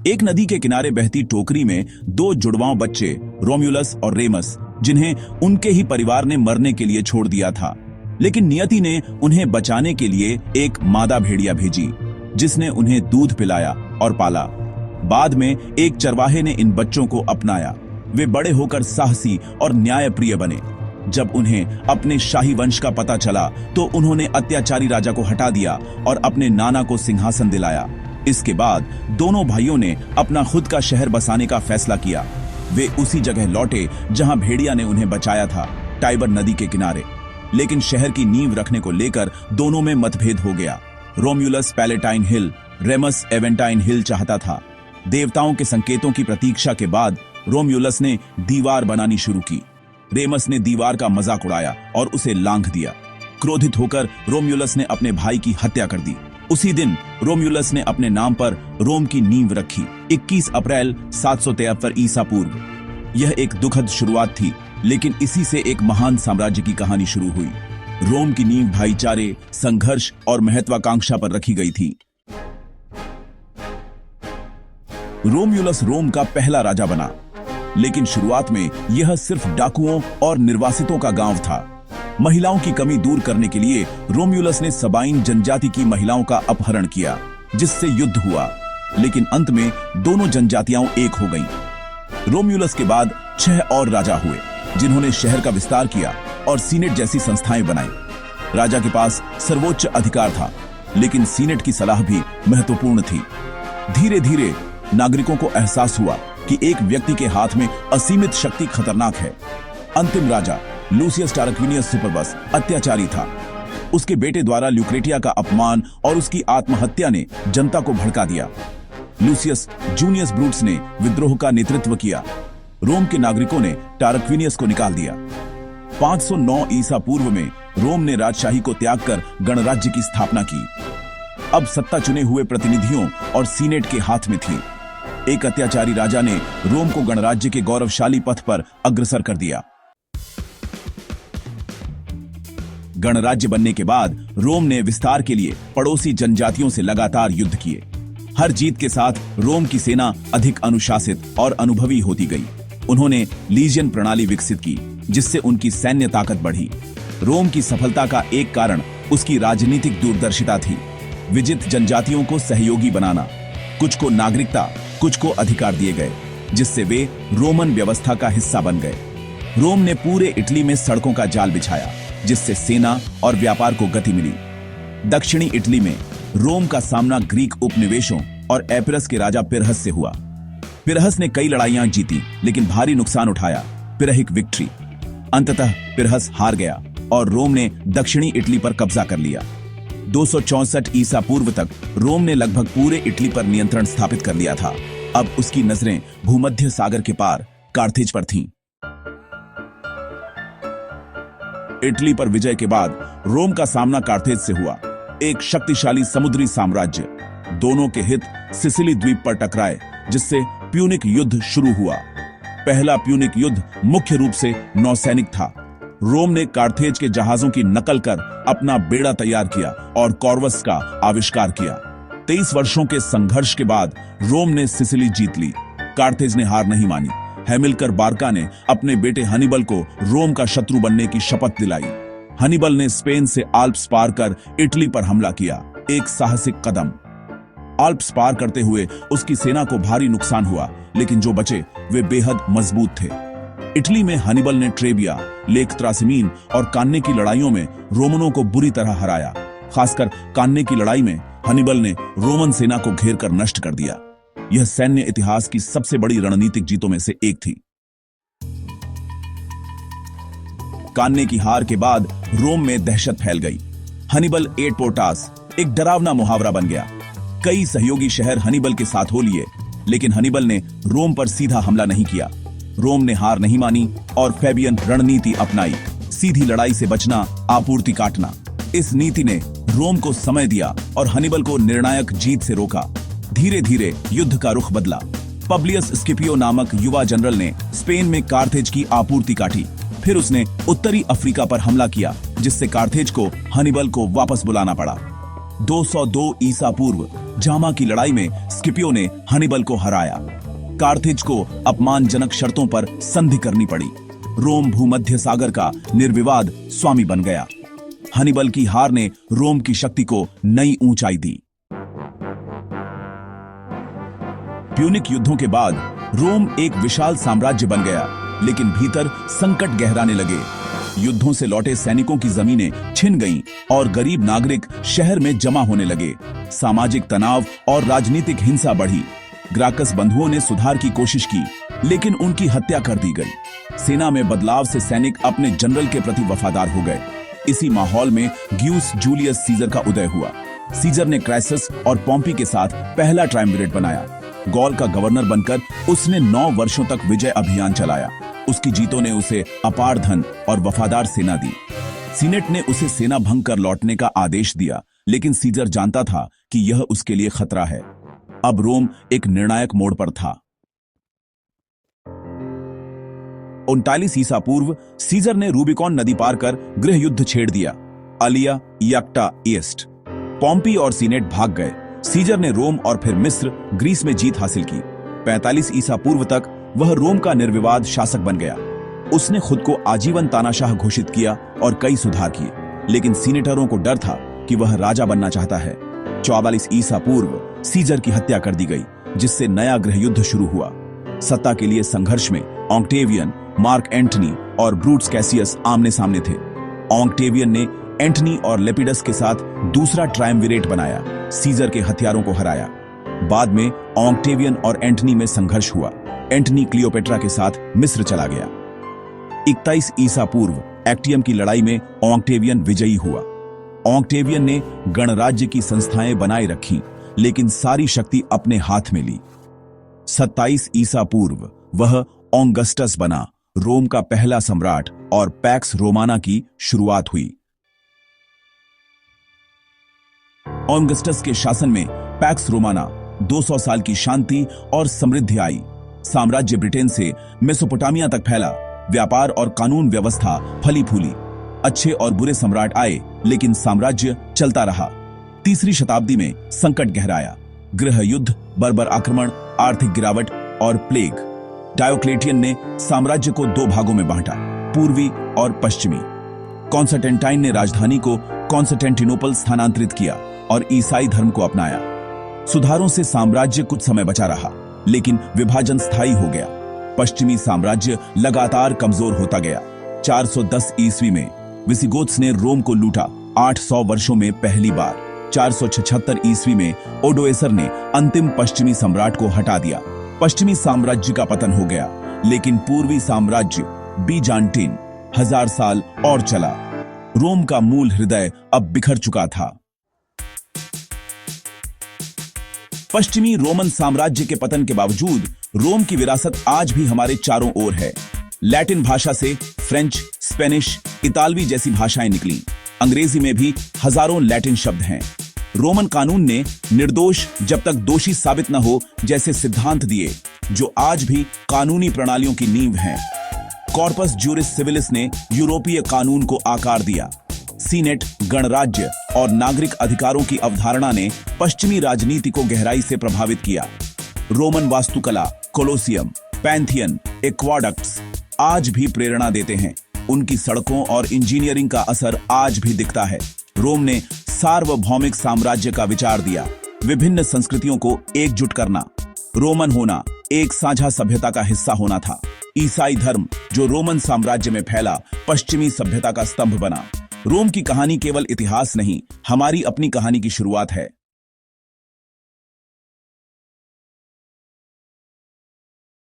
एक नदी के किनारे बहती टोकरी में दो जुड़वां बच्चे रोम्यूलस और रेमस, जिन्हें उनके ही परिवार ने मरने के लिए छोड़ दिया था, लेकिन नियति ने उन्हें बचाने के लिए एक मादा भेड़िया भेजी, जिसने उन्हें दूध पिलाया और पाला। बाद में एक चरवाहे ने इन बच्चों को अपनाया। वे बड़े होकर साहसी और न्यायप्रिय बने। जब उन्हें अपने शाही वंश का पता चला तो उन्होंने अत्याचारी राजा को हटा दिया और अपने नाना को सिंहासन दिलाया। इसके बाद दोनों भाइयों ने अपना खुद का शहर बसाने का फैसला किया। वे उसी जगह लौटे जहां भेड़िया ने उन्हें बचाया था, टाइबर नदी के किनारे। लेकिन शहर की नींव रखने को लेकर दोनों में मतभेद हो गया। रोम्यूलस पैलेटाइन हिल, रेमस एवेंटाइन हिल चाहता था। देवताओं के संकेतों की प्रतीक्षा के बाद रोम्यूलस ने दीवार बनानी शुरू की। रेमस ने दीवार का मजाक उड़ाया और उसे लांघ दिया। क्रोधित होकर रोम्यूलस ने अपने भाई की हत्या कर दी। उसी दिन रोम्यूलस ने अपने नाम पर रोम की नींव रखी, 21 अप्रैल 773 ईसा पूर्व। यह एक दुखद शुरुआत थी, लेकिन इसी से एक महान साम्राज्य की कहानी शुरू हुई। रोम की नींव भाईचारे, संघर्ष और महत्वाकांक्षा पर रखी गई थी। रोम्यूलस रोम का पहला राजा बना, लेकिन शुरुआत में यह सिर्फ डाकुओं और निर्वासितों का गांव था। महिलाओं की कमी दूर करने के लिए रोम्यूलस ने सबाइन जनजाति की महिलाओं का अपहरण किया, जिससे युद्ध हुआ, लेकिन अंत में दोनों जनजातियां एक हो गईं। रोम्यूलस के बाद 6 और राजा हुए, जिन्होंने शहर का विस्तार किया और सीनेट जैसी संस्थाएं बनाई। राजा के पास सर्वोच्च अधिकार था, लेकिन सीनेट की सलाह भी महत्वपूर्ण थी। धीरे धीरे नागरिकों को एहसास हुआ कि एक व्यक्ति के हाथ में असीमित शक्ति खतरनाक है। अंतिम राजा लूसियस टारक्विनियस सुपरबस अत्याचारी था। उसके बेटे द्वारा ल्यूक्रेटिया का अपमान और उसकी आत्महत्या ने जनता को भड़का दिया। लूसियस जूनियस ब्रूटस ने विद्रोह का नेतृत्व किया। रोम के नागरिकों ने टारक्विनियस को निकाल दिया। 509 ईसा पूर्व में रोम ने राजशाही को त्याग कर गणराज्य की स्थापना की। अब सत्ता चुने हुए प्रतिनिधियों और सीनेट के हाथ में थी। एक अत्याचारी राजा ने रोम को गणराज्य के गौरवशाली पथ पर अग्रसर कर दिया। गणराज्य बनने के बाद रोम ने विस्तार के लिए पड़ोसी जनजातियों से लगातार युद्ध किए। हर जीत के साथ रोम की सेना अधिक अनुशासित और अनुभवी होती गई। उन्होंने लीजियन प्रणाली विकसित की, जिससे उनकी सैन्य ताकत बढ़ी। रोम की सफलता का एक कारण उसकी राजनीतिक दूरदर्शिता थी। विजित जनजातियों को सहयोगी बनाना, कुछ को नागरिकता, कुछ को अधिकार दिए गए, जिससे वे रोमन व्यवस्था का हिस्सा बन गए। रोम ने पूरे इटली में सड़कों का जाल बिछाया, जिससे सेना और व्यापार को गति मिली। दक्षिणी इटली में रोम का सामना ग्रीक उपनिवेशों और एपिरस के राजा पिरहस से हुआ। पिरहस ने कई लड़ाइयां जीती, लेकिन भारी नुकसान उठाया। पिरहिक विक्ट्री। अंततः पिरहस हार गया और रोम ने दक्षिणी इटली पर कब्जा कर लिया। 264 ईसा पूर्व तक रोम ने लगभग पूरे इटली पर नियंत्रण स्थापित कर लिया था। अब उसकी नजरें भूमध्य सागर के पार कार्थेज पर थीं। इटली पर विजय के बाद रोम का सामना कार्थेज से हुआ, एक शक्तिशाली समुद्री साम्राज्य। दोनों के हित सिसिली द्वीप पर टकराए, जिससे प्यूनिक युद्ध शुरू हुआ। पहला प्यूनिक युद्ध मुख्य रूप से नौसैनिक था। रोम ने कार्थेज के जहाजों की नकल कर अपना बेड़ा तैयार किया और कॉर्वस का आविष्कार किया। 23 वर्षों के संघर्ष के बाद रोम ने सिसिली जीत ली। कार्थेज ने हार नहीं मानी। हैमिलकर बारका ने अपने बेटे हनीबल को रोम का शत्रु बनने की शपथ दिलाई। हनीबल ने स्पेन से आल्प्स पार कर इटली पर हमला किया, एक साहसिक कदम। आल्प्स पार करते हुए उसकी सेना को भारी नुकसान हुआ, लेकिन जो बचे वे बेहद मजबूत थे। इटली में हनीबल ने ट्रेबिया, लेक त्रासिमीन और कान्ने की लड़ाइयों में रोमनों को बुरी तरह हराया। खासकर कान्ने की लड़ाई में हनीबल ने रोमन सेना को घेर कर नष्ट कर दिया। यह सैन्य इतिहास की सबसे बड़ी रणनीतिक जीतों में से एक थी। कान्ने की हार के बाद रोम में दहशत फैल गई। हनीबल एट पोर्टास एक डरावना मुहावरा बन गया। कई सहयोगी शहर हनीबल के साथ हो लिए, लेकिन हनीबल ने रोम पर सीधा हमला नहीं किया। रोम ने हार नहीं मानी और फेबियन रणनीति अपनाई, सीधी लड़ाई से बचना, आपूर्ति काटना। इस नीति ने रोम को समय दिया और हनीबल को निर्णायक जीत से रोका। धीरे धीरे युद्ध का रुख बदला। पब्लियस स्किपियो नामक युवा जनरल ने स्पेन में कार्थेज की आपूर्ति काटी। फिर उसने उत्तरी अफ्रीका पर हमला किया, जिससे कार्थेज को हनीबल को वापस बुलाना पड़ा। 202 ईसा पूर्व जामा की लड़ाई में स्किपियो ने हनिबल को हराया। कार्थेज को अपमानजनक शर्तों पर संधि करनी पड़ी। रोम भूमध्य सागर का निर्विवाद स्वामी बन गया। हनिबल की हार ने रोम की शक्ति को नई ऊंचाई दी। प्यूनिक युद्धों के बाद रोम एक विशाल साम्राज्य बन गया, लेकिन भीतर संकट गहराने लगे। युद्धों से लौटे सैनिकों की जमीनें छिन गईं और गरीब नागरिक शहर में जमा होने लगे। सामाजिक तनाव और राजनीतिक हिंसा बढ़ी। ग्राकस बंधुओं ने सुधार की कोशिश की, लेकिन उनकी हत्या कर दी गई। सेना में बदलाव से सैनिक अपने जनरल के प्रति वफादार हो गए। इसी माहौल में ग्यूस जूलियस सीजर का उदय हुआ। सीजर ने क्रैसस और पॉम्पी के साथ पहला ट्रायम्विरेट बनाया। गॉल का गवर्नर बनकर उसने 9 वर्षों तक विजय अभियान चलाया। उसकी जीतों ने उसे अपार धन और वफादार सेना दी। सीनेट ने उसे सेना भंग कर लौटने का आदेश दिया, लेकिन सीजर जानता था कि यह उसके लिए खतरा है। अब रोम एक निर्णायक मोड़ पर था। 39 ईसा पूर्व सीजर ने रूबिकॉन नदी पार कर गृह युद्ध छेड़ दिया। अलिया यक्टा ईस्ट। पॉम्पी और सीनेट भाग गए। सीजर ने रोम और फिर मिस्र, ग्रीस में जीत हासिल की। 45 ईसा पूर्व तक वह रोम का निर्विवाद शासक बन गया। उसने खुद को आजीवन तानाशाह घोषित किया और कई सुधार किए, लेकिन सीनेटरों को डर था कि वह राजा बनना चाहता है। 44 ईसा पूर्व सीजर की हत्या कर दी गई, जिससे नया गृह युद्ध शुरू हुआ। सत्ता के लिए संघर्ष में ऑक्टेवियन, मार्क एंटनी और ब्रूटस कैसियस आमने सामने थे। ऑक्टेवियन ने एंटनी और लेपिडस के साथ दूसरा ट्रायम्विरेट बनाया, सीजर के हथियारों को हराया। बाद में ऑक्टेवियन और एंटनी में संघर्ष हुआ। एंटनी क्लियोपेट्रा के साथ मिस्र चला गया। 21 ईसा पूर्व एक्टियम की लड़ाई में ऑक्टेवियन विजयी हुआ। ऑक्टेवियन ने गणराज्य की संस्थाएं बनाए रखी, लेकिन सारी शक्ति अपने हाथ में ली। 27 ईसा पूर्व वह ऑगस्टस बना, रोम का पहला सम्राट, और पैक्स रोमाना की शुरुआत हुई। ऑगस्टस के शासन में पैक्स रोमाना 200 साल की शांति और समृद्धि आई। साम्राज्य ब्रिटेन से मेसोपोटामिया तक फैला। व्यापार और कानून व्यवस्था फली फूली। अच्छे और बुरे सम्राट आए, लेकिन साम्राज्य चलता रहा। 3री शताब्दी में संकट गहराया। गृह युद्ध, बर्बर आक्रमण, आर्थिक गिरावट और प्लेग। डायोक्लेटियन ने साम्राज्य को 2 भागों में बांटा, पूर्वी और पश्चिमी। कॉन्स्टेंटाइन ने राजधानी को कॉन्स्टेंटिनोपल स्थानांतरित किया और ईसाई धर्म को अपनाया। सुधारों से साम्राज्य कुछ समय बचा रहा, लेकिन विभाजन स्थायी हो गया। पश्चिमी साम्राज्य लगातार कमजोर होता गया। 410 ईस्वी में विसिगोथ्स ने रोम को लूटा, 800 वर्षों में पहली बार। 476 ईस्वी में ओडोएसर ने अंतिम पश्चिमी सम्राट को हटा दिया। पश्चिमी साम्राज्य का पतन हो गया, लेकिन पूर्वी साम्राज्य बीजान्टिन 1000 साल और चला। रोम का मूल हृदय अब बिखर चुका था। पश्चिमी रोमन साम्राज्य के पतन के बावजूद रोम की विरासत आज भी हमारे चारों ओर है। लैटिन भाषा से फ्रेंच, स्पेनिश, इतालवी जैसी भाषाएं निकली। अंग्रेजी में भी हजारों लैटिन शब्द हैं। रोमन कानून ने निर्दोष जब तक दोषी साबित न हो जैसे सिद्धांत दिए, जो आज भी कानूनी प्रणालियों की नींव हैं। कॉर्पस ज्यूरिस सिविलिस ने यूरोपीय कानून को आकार दिया। सीनेट, गणराज्य और नागरिक अधिकारों की अवधारणा ने पश्चिमी राजनीति को गहराई से प्रभावित किया। रोमन वास्तुकला, कोलोसियम, पैंथियन, एक्वाडक्ट्स आज भी प्रेरणा देते हैं। उनकी सड़कों और इंजीनियरिंग का असर आज भी दिखता है। रोम ने सार्वभौमिक साम्राज्य का विचार दिया, विभिन्न संस्कृतियों को एकजुट करना। रोमन होना एक साझा सभ्यता का हिस्सा होना था। ईसाई धर्म जो रोमन साम्राज्य में फैला, पश्चिमी सभ्यता का स्तंभ बना। रोम की कहानी केवल इतिहास नहीं, हमारी अपनी कहानी की शुरुआत है।